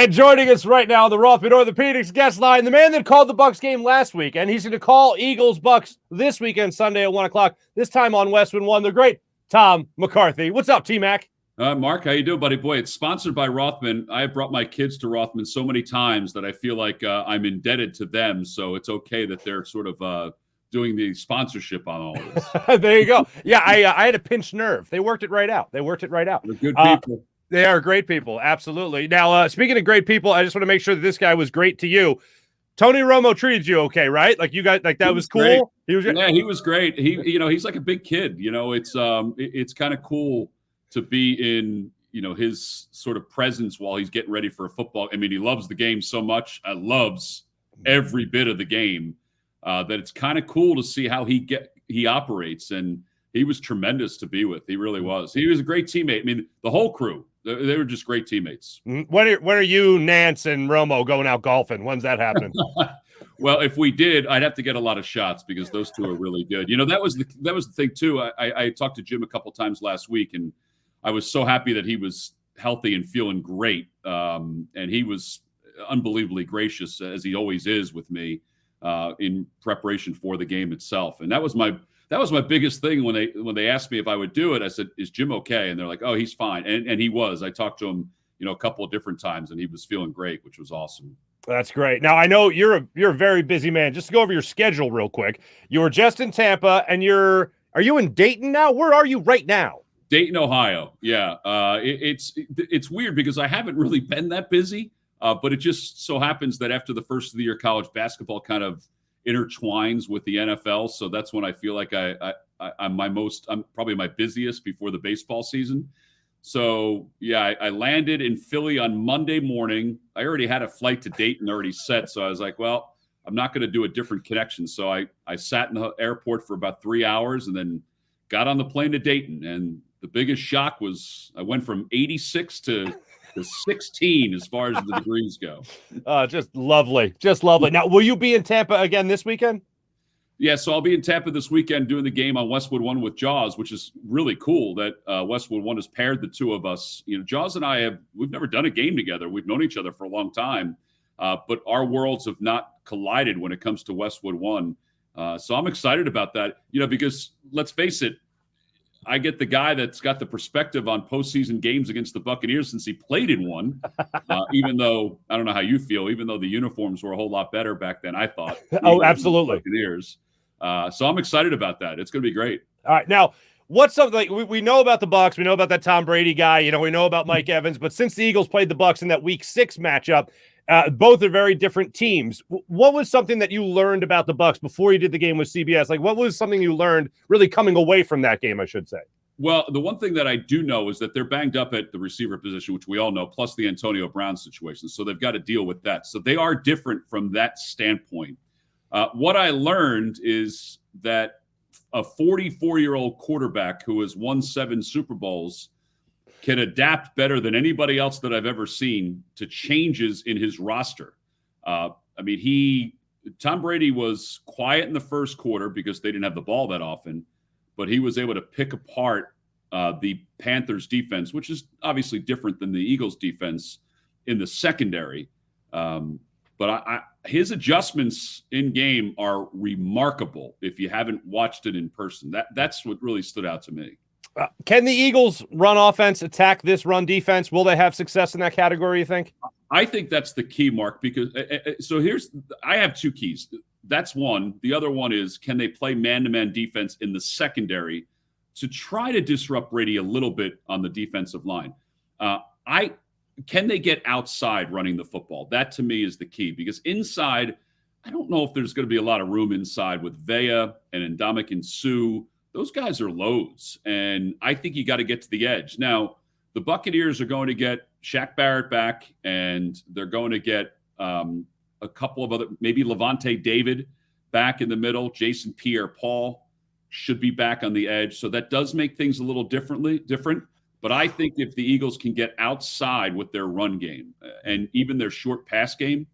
And joining us right now, the Rothman Orthopedics guest line, the man that called the Bucs game last week, and he's going to call Eagles-Bucs this weekend, Sunday at 1 o'clock, this time on Westwood One, the great Tom McCarthy. What's up, TMac? Mark, how you doing, buddy? Boy, it's sponsored by Rothman. I have brought my kids to Rothman so many times that I feel like I'm indebted to them, so it's okay that they're sort of doing the sponsorship on all of this. There you go. Yeah, I had a pinched nerve. They worked it right out. They're good people. They are great people, absolutely. Now, speaking of great people, I just want to make sure that this guy was great to you. Tony Romo treated you okay, right? Like you guys, like that was cool. Great. He was, yeah, he was great. He's like a big kid. It's kind of cool to be in, his sort of presence while he's getting ready for a football. I mean, he loves the game so much. Loves every bit of the game. That it's kind of cool to see how he operates, and he was tremendous to be with. He really was. He was a great teammate. I mean, the whole crew. They were just great teammates. When are you, Nance, and Romo going out golfing? When's that happening? Well, if we did, I'd have to get a lot of shots because those two are really good. That was the thing too. I talked to Jim a couple times last week, and I was so happy that he was healthy and feeling great. And he was unbelievably gracious, as he always is with me, in preparation for the game itself. And that was my biggest thing when they asked me if I would do it. I said, "Is Jim okay?" And they're like, "Oh, he's fine." And he was. I talked to him, a couple of different times, and he was feeling great, which was awesome. That's great. Now I know you're a very busy man. Just to go over your schedule real quick. You were just in Tampa, and are you in Dayton now? Where are you right now? Dayton, Ohio. Yeah. It's weird because I haven't really been that busy, but it just so happens that after the first of the year, college basketball kind of intertwines with the NFL, so that's when I feel like I'm probably my busiest before the baseball season. So yeah, I landed in Philly on Monday morning. I already had a flight to Dayton already set, so I was like, well, I'm not going to do a different connection. So I sat in the airport for about 3 hours and then got on the plane to Dayton. And the biggest shock was I went from 86 to 16 as far as the degrees go. Just lovely. Just lovely. Now, will you be in Tampa again this weekend? Yeah, so I'll be in Tampa this weekend doing the game on Westwood One with Jaws, which is really cool that Westwood One has paired the two of us. Jaws and we've never done a game together. We've known each other for a long time, but our worlds have not collided when it comes to Westwood One. So I'm excited about that, because let's face it, I get the guy that's got the perspective on postseason games against the Buccaneers since he played in one, even though, I don't know how you feel, even though the uniforms were a whole lot better back then, I thought. Oh, absolutely. Buccaneers. So I'm excited about that. It's going to be great. All right. Now, what's something like we know about the Bucs, we know about that Tom Brady guy, we know about Mike Evans, but since the Eagles played the Bucs in that Week 6 matchup, both are very different teams. What was something that you learned about the Bucs before you did the game with CBS? Like, what was something you learned really coming away from that game, I should say? Well, the one thing that I do know is that they're banged up at the receiver position, which we all know, plus the Antonio Brown situation. So they've got to deal with that. So they are different from that standpoint. What I learned is that a 44-year-old quarterback who has won 7 Super Bowls can adapt better than anybody else that I've ever seen to changes in his roster. Tom Brady was quiet in the first quarter because they didn't have the ball that often, but he was able to pick apart the Panthers defense, which is obviously different than the Eagles defense in the secondary. But his adjustments in game are remarkable if you haven't watched it in person. That's what really stood out to me. Can the Eagles run offense attack this run defense? Will they have success in that category, you think? I think that's the key, Mark, because I have 2 keys. That's one. The other one is, can they play man-to-man defense in the secondary to try to disrupt Brady a little bit on the defensive line? Can they get outside running the football? That, to me, is the key, because inside, I don't know if there's going to be a lot of room inside with Vea and Ndamukong Suh. Those guys are loads, and I think you got to get to the edge. Now, the Buccaneers are going to get Shaq Barrett back, and they're going to get a couple of other, maybe Levante David back in the middle. Jason Pierre-Paul should be back on the edge. So that does make things a little different. But I think if the Eagles can get outside with their run game and even their short pass game,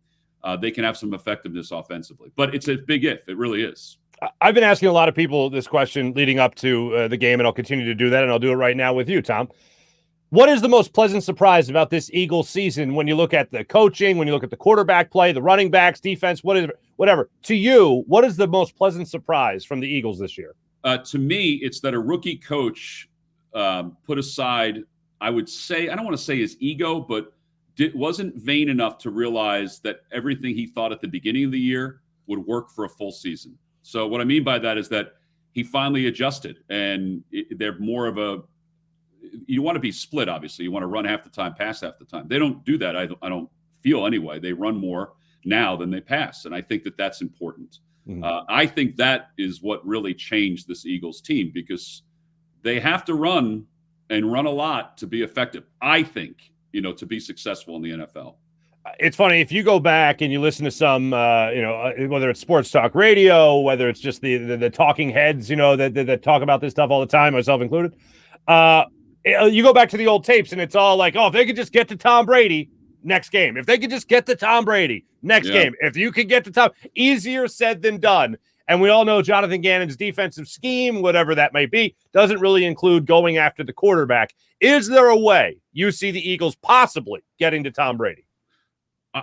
they can have some effectiveness offensively. But it's a big if. It really is. I've been asking a lot of people this question leading up to the game, and I'll continue to do that, and I'll do it right now with you, Tom. What is the most pleasant surprise about this Eagles season when you look at the coaching, when you look at the quarterback play, the running backs, defense, whatever? To you, what is the most pleasant surprise from the Eagles this year? To me, it's that a rookie coach put aside, I would say, I don't want to say his ego, but wasn't vain enough to realize that everything he thought at the beginning of the year would work for a full season. So what I mean by that is that he finally adjusted, and they're more of a, you want to be split, obviously. You want to run half the time, pass half the time. They don't do that. I don't feel anyway. They run more now than they pass, and I think that that's important. I think that is what really changed this Eagles team, because they have to run and run a lot to be effective, I think, to be successful in the NFL. It's funny, if you go back and you listen to some, whether it's sports talk radio, whether it's just the talking heads, that talk about this stuff all the time, myself included, you go back to the old tapes and it's all like, oh, if they could just get to Tom Brady, next game. If they could just get to Tom Brady, next game. If you could get to Tom, easier said than done. And we all know Jonathan Gannon's defensive scheme, whatever that may be, doesn't really include going after the quarterback. Is there a way you see the Eagles possibly getting to Tom Brady?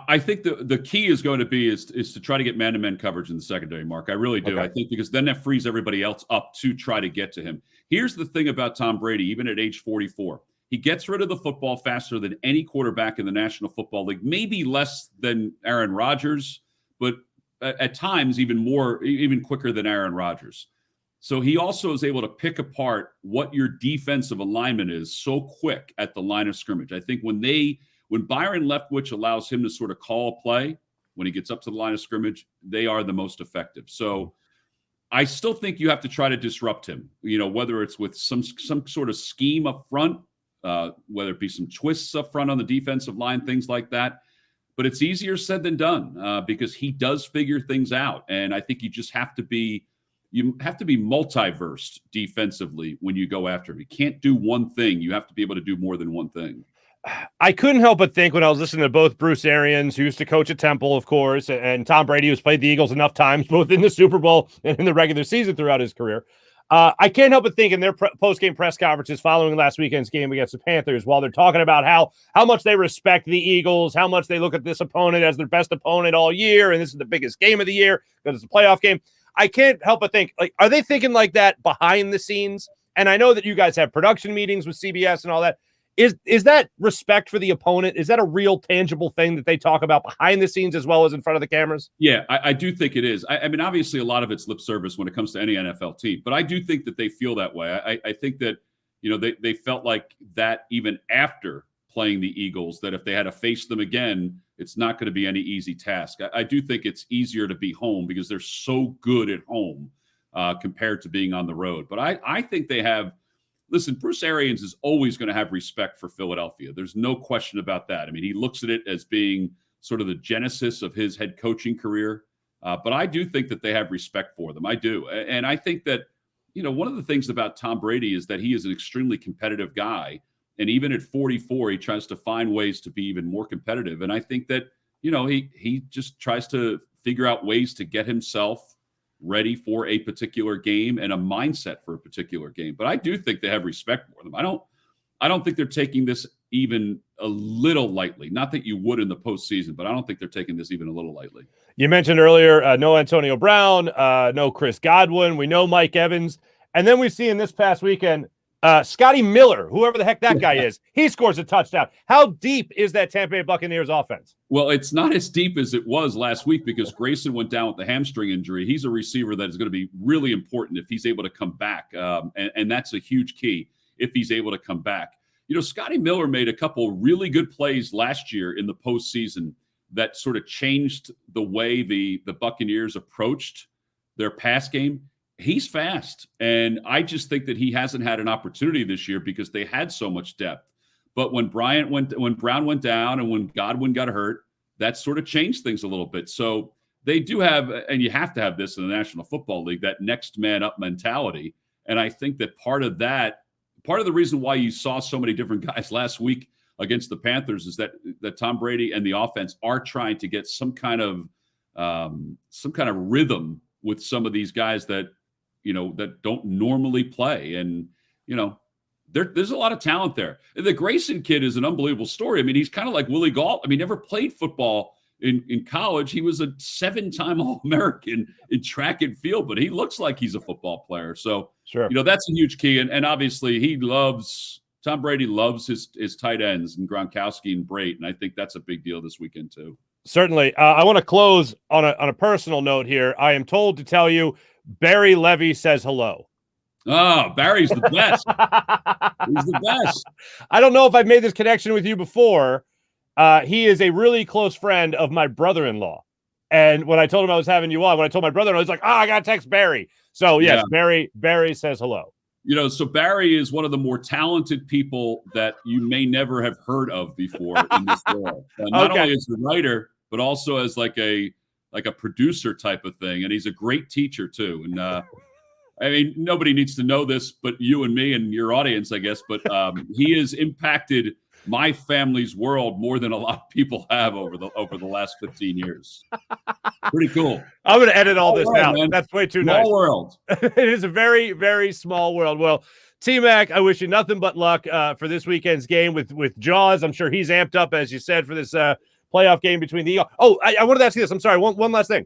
I think the key is going to be is to try to get man-to-man coverage in the secondary, Mark. I really do. Okay. I think because then that frees everybody else up to try to get to him. Here's the thing about Tom Brady, even at age 44. He gets rid of the football faster than any quarterback in the National Football League, maybe less than Aaron Rodgers, but at times even quicker than Aaron Rodgers. So he also is able to pick apart what your defensive alignment is so quick at the line of scrimmage. I think when Byron Leftwich allows him to sort of call a play when he gets up to the line of scrimmage, they are the most effective. So I still think you have to try to disrupt him, whether it's with some sort of scheme up front, whether it be some twists up front on the defensive line, things like that. But it's easier said than done because he does figure things out. And I think you have to be multiversed defensively when you go after him. You can't do one thing. You have to be able to do more than one thing. I couldn't help but think when I was listening to both Bruce Arians, who used to coach at Temple, of course, and Tom Brady, who's played the Eagles enough times, both in the Super Bowl and in the regular season throughout his career. I can't help but think in their post-game press conferences following last weekend's game against the Panthers, while they're talking about how much they respect the Eagles, how much they look at this opponent as their best opponent all year, and this is the biggest game of the year because it's a playoff game. I can't help but think, like, are they thinking like that behind the scenes? And I know that you guys have production meetings with CBS and all that. Is that respect for the opponent? Is that a real tangible thing that they talk about behind the scenes as well as in front of the cameras? Yeah, I do think it is. I mean, obviously a lot of it's lip service when it comes to any NFL team, but I do think that they feel that way. I think that, they felt like that even after playing the Eagles, that if they had to face them again, it's not going to be any easy task. I do think it's easier to be home because they're so good at home compared to being on the road. But I think they have. Listen, Bruce Arians is always going to have respect for Philadelphia. There's no question about that. I mean, he looks at it as being sort of the genesis of his head coaching career. But I do think that they have respect for them. I do. And I think that, one of the things about Tom Brady is that he is an extremely competitive guy. And even at 44, he tries to find ways to be even more competitive. And I think that, he just tries to figure out ways to get himself ready for a particular game and a mindset for a particular game. But I do think they have respect for them. I don't think they're taking this even a little lightly. Not that you would in the postseason, but I don't think they're taking this even a little lightly. You mentioned earlier, no Antonio Brown, no Chris Godwin. We know Mike Evans. And then we see in this past weekend, Scotty Miller, whoever the heck that guy is, he scores a touchdown. How deep is that Tampa Bay Buccaneers offense? Well, it's not as deep as it was last week because Grayson went down with the hamstring injury. He's a receiver that is going to be really important if he's able to come back. And that's a huge key if he's able to come back. Scotty Miller made a couple really good plays last year in the postseason that sort of changed the way the Buccaneers approached their pass game. He's fast, and I just think that he hasn't had an opportunity this year because they had so much depth. But when Brown went down and when Godwin got hurt, that sort of changed things a little bit. So they do have, and you have to have this in the National Football League, that next man up mentality. And I think that part of the reason why you saw so many different guys last week against the Panthers is that Tom Brady and the offense are trying to get some kind of rhythm with some of these guys that don't normally play. And, There's a lot of talent there. The Grayson kid is an unbelievable story. I mean, he's kind of like Willie Gault. I mean, never played football in college. He was a 7-time All-American in track and field, but he looks like he's a football player. So, sure, that's a huge key. And obviously, Tom Brady loves his tight ends and Gronkowski and Brate, and I think that's a big deal this weekend too. Certainly. I want to close on a personal note here. I am told to tell you, Barry Levy says hello. Oh, Barry's the best. He's the best. I don't know if I've made this connection with you before. He is a really close friend of my brother-in-law. And when I told him I was having you on, when I told my brother-in-law, he's like, I got to text Barry. So, yes, yeah. Barry says hello. So Barry is one of the more talented people that you may never have heard of before in this world. Not only as a writer, but also as like a producer type of thing. And he's a great teacher too. And I mean, nobody needs to know this, but you and me and your audience, I guess. But he has impacted my family's world more than a lot of people have over the last 15 years. Pretty cool. I'm going to edit all this out. Man. That's way too nice. Small world. It is a very, very small world. Well, TMac, I wish you nothing but luck for this weekend's game with Jaws. I'm sure he's amped up, as you said, for this playoff game between the Eagles. Oh, I wanted to ask you this. I'm sorry. One last thing.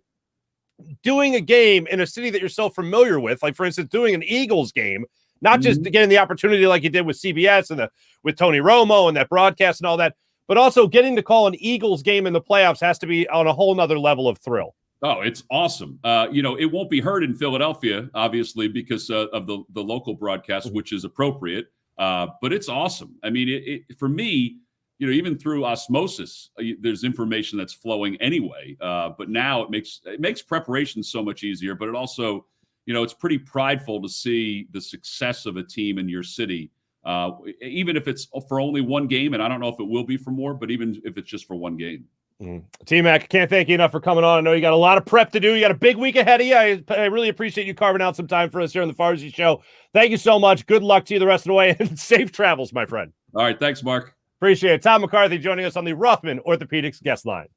Doing a game in a city that you're so familiar with, like, for instance, doing an Eagles game, not just getting the opportunity like you did with CBS and with Tony Romo and that broadcast and all that, but also getting to call an Eagles game in the playoffs has to be on a whole nother level of thrill. Oh, it's awesome. It won't be heard in Philadelphia, obviously, because of the local broadcast, which is appropriate. But it's awesome. I mean, for me, even through osmosis, there's information that's flowing anyway. But now it makes preparation so much easier. But it also, it's pretty prideful to see the success of a team in your city, even if it's for only one game. And I don't know if it will be for more, but even if it's just for one game. T-Mac, can't thank you enough for coming on. I know you got a lot of prep to do. You got a big week ahead of you. I really appreciate you carving out some time for us here on the Farzy Show. Thank you so much. Good luck to you the rest of the way, and safe travels, my friend. All right. Thanks, Mark. Appreciate it. Tom McCarthy joining us on the Rothman Orthopedics guest line.